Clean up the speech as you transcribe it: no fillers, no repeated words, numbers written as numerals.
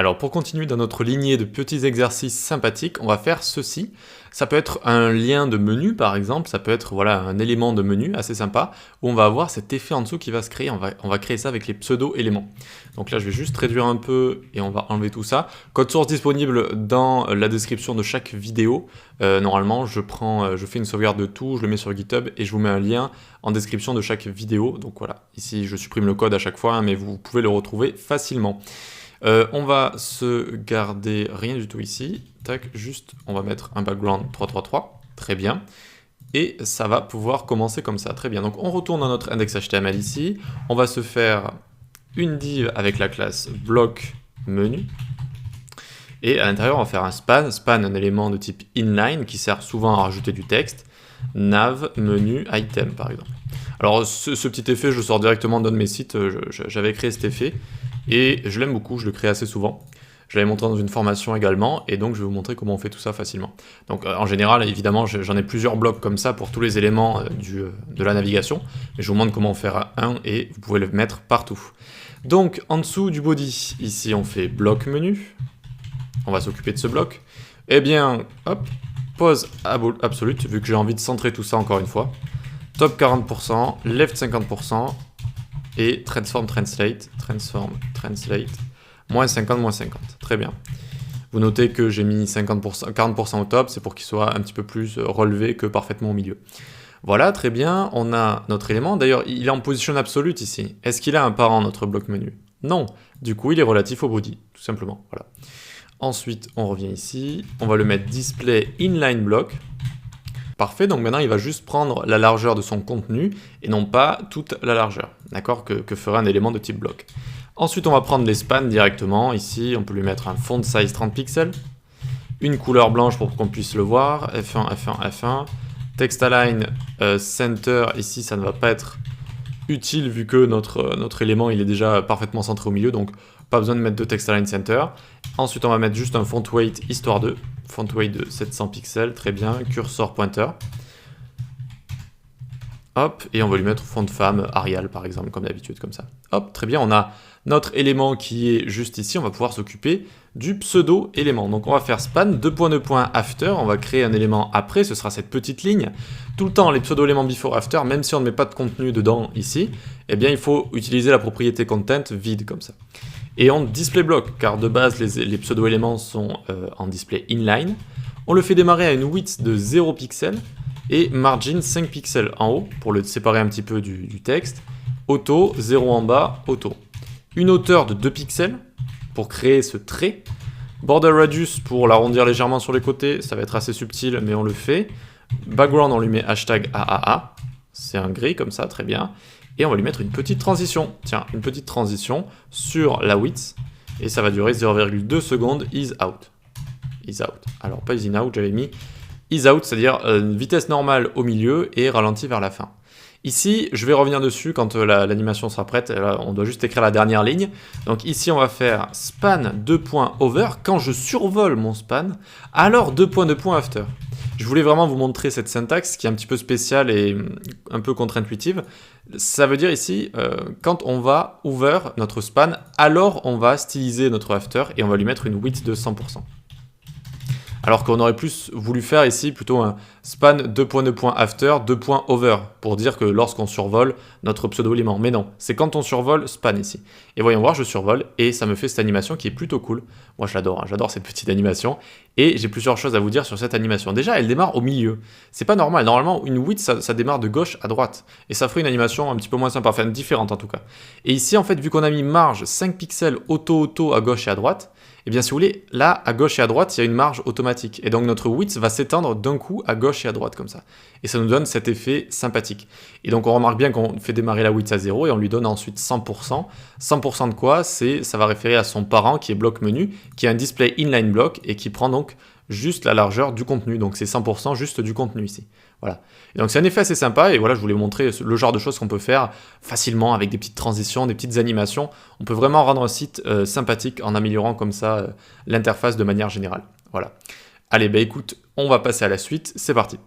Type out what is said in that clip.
Alors pour continuer dans notre lignée de petits exercices sympathiques, on va faire ceci. Ça peut être un lien de menu par exemple, ça peut être voilà, un élément de menu assez sympa, où on va avoir cet effet en dessous qui va se créer, on va créer ça avec les pseudo-éléments. Donc là je vais juste réduire un peu et on va enlever tout ça. Code source disponible dans la description de chaque vidéo. Normalement je fais une sauvegarde de tout, je le mets sur GitHub et je vous mets un lien en description de chaque vidéo. Donc voilà, ici je supprime le code à chaque fois, hein, mais vous pouvez le retrouver facilement. On va se garder rien du tout ici, tac, juste on va mettre un background 333, très bien, et ça va pouvoir commencer comme ça, très bien. Donc on retourne dans notre index.html ici, on va se faire une div avec la classe block menu, et à l'intérieur on va faire un span, un élément de type inline qui sert souvent à rajouter du texte, nav menu item par exemple. Alors ce petit effet je le sors directement d'un de mes sites, j'avais créé cet effet, et je l'aime beaucoup, je le crée assez souvent. Je l'avais montré dans une formation également, et donc je vais vous montrer comment on fait tout ça facilement. Donc en général, évidemment, j'en ai plusieurs blocs comme ça pour tous les éléments de la navigation, mais je vous montre comment en faire un, et vous pouvez le mettre partout. Donc en dessous du body, ici on fait bloc menu, on va s'occuper de ce bloc. Eh bien, hop, pause absolute, vu que j'ai envie de centrer tout ça encore une fois. Top 40%, left 50%, et transform translate, moins 50, moins 50. Très bien. Vous notez que j'ai mis 50%, 40% au top, c'est pour qu'il soit un petit peu plus relevé que parfaitement au milieu. Voilà, très bien, on a notre élément. D'ailleurs, il est en position absolute ici. Est-ce qu'il a un parent, notre bloc menu? Non. Du coup, il est relatif au body, tout simplement. Voilà. Ensuite, on revient ici. On va le mettre display inline block. Parfait, donc maintenant il va juste prendre la largeur de son contenu et non pas toute la largeur, d'accord, que ferait un élément de type bloc. Ensuite on va prendre les spans directement, ici on peut lui mettre un font size 30 pixels, une couleur blanche pour qu'on puisse le voir, F1, F1, F1, text align center, ici ça ne va pas être utile vu que notre élément il est déjà parfaitement centré au milieu, donc pas besoin de mettre de text align center. Ensuite on va mettre juste un font weight histoire de, font weight de 700 pixels, très bien, cursor pointer. Hop, et on va lui mettre font femme Arial par exemple, comme d'habitude, comme ça. Hop, très bien, on a notre élément qui est juste ici, on va pouvoir s'occuper du pseudo-élément. Donc on va faire span, 2.2. After, on va créer un élément après, ce sera cette petite ligne. Tout le temps, les pseudo-éléments before after, même si on ne met pas de contenu dedans ici, eh bien il faut utiliser la propriété content vide comme ça. Et on display block, car de base les pseudo-éléments sont en display inline. On le fait démarrer à une width de 0 pixels et margin 5 pixels en haut pour le séparer un petit peu du texte. Auto, 0 en bas, auto. Une hauteur de 2 pixels pour créer ce trait. Border radius pour l'arrondir légèrement sur les côtés, ça va être assez subtil mais on le fait. Background on lui met hashtag AAA, c'est un gris comme ça, très bien. Et on va lui mettre une petite transition, tiens, une petite transition sur la width, et ça va durer 0,2 secondes, is out. Is out. Alors pas is in out, j'avais mis is out, c'est-à-dire vitesse normale au milieu et ralenti vers la fin. Ici, je vais revenir dessus quand l'animation sera prête, là, on doit juste écrire la dernière ligne. Donc ici, on va faire span 2.over, quand je survole mon span, alors 2.2. After. Je voulais vraiment vous montrer cette syntaxe qui est un petit peu spéciale et un peu contre-intuitive. Ça veut dire ici, quand on va over notre span, alors on va styliser notre after et on va lui mettre une width de 100%. Alors qu'on aurait plus voulu faire ici plutôt un span 2.2. After, 2.over, pour dire que lorsqu'on survole notre pseudo-élément. Mais non, c'est quand on survole span ici. Et voyons voir, je survole, et ça me fait cette animation qui est plutôt cool. Moi je l'adore, hein, j'adore cette petite animation. Et j'ai plusieurs choses à vous dire sur cette animation. Déjà, elle démarre au milieu. C'est pas normal, normalement une width ça démarre de gauche à droite. Et ça ferait une animation un petit peu moins sympa, enfin différente en tout cas. Et ici en fait, vu qu'on a mis marge 5 pixels auto à gauche et à droite, eh bien si vous voulez, là, à gauche et à droite, il y a une marge automatique. Et donc notre width va s'étendre d'un coup à gauche et à droite comme ça. Et ça nous donne cet effet sympathique. Et donc on remarque bien qu'on fait démarrer la width à 0 et on lui donne ensuite 100%. 100% de quoi? Ça va référer à son parent qui est bloc menu, qui est un display inline block et qui prend donc juste la largeur du contenu. Donc c'est 100% juste du contenu ici. Voilà. Et donc c'est un effet assez sympa et voilà, je voulais vous montrer le genre de choses qu'on peut faire facilement avec des petites transitions, des petites animations. On peut vraiment rendre un site sympathique en améliorant comme ça l'interface de manière générale. Voilà. Allez, bah écoute, on va passer à la suite, c'est parti.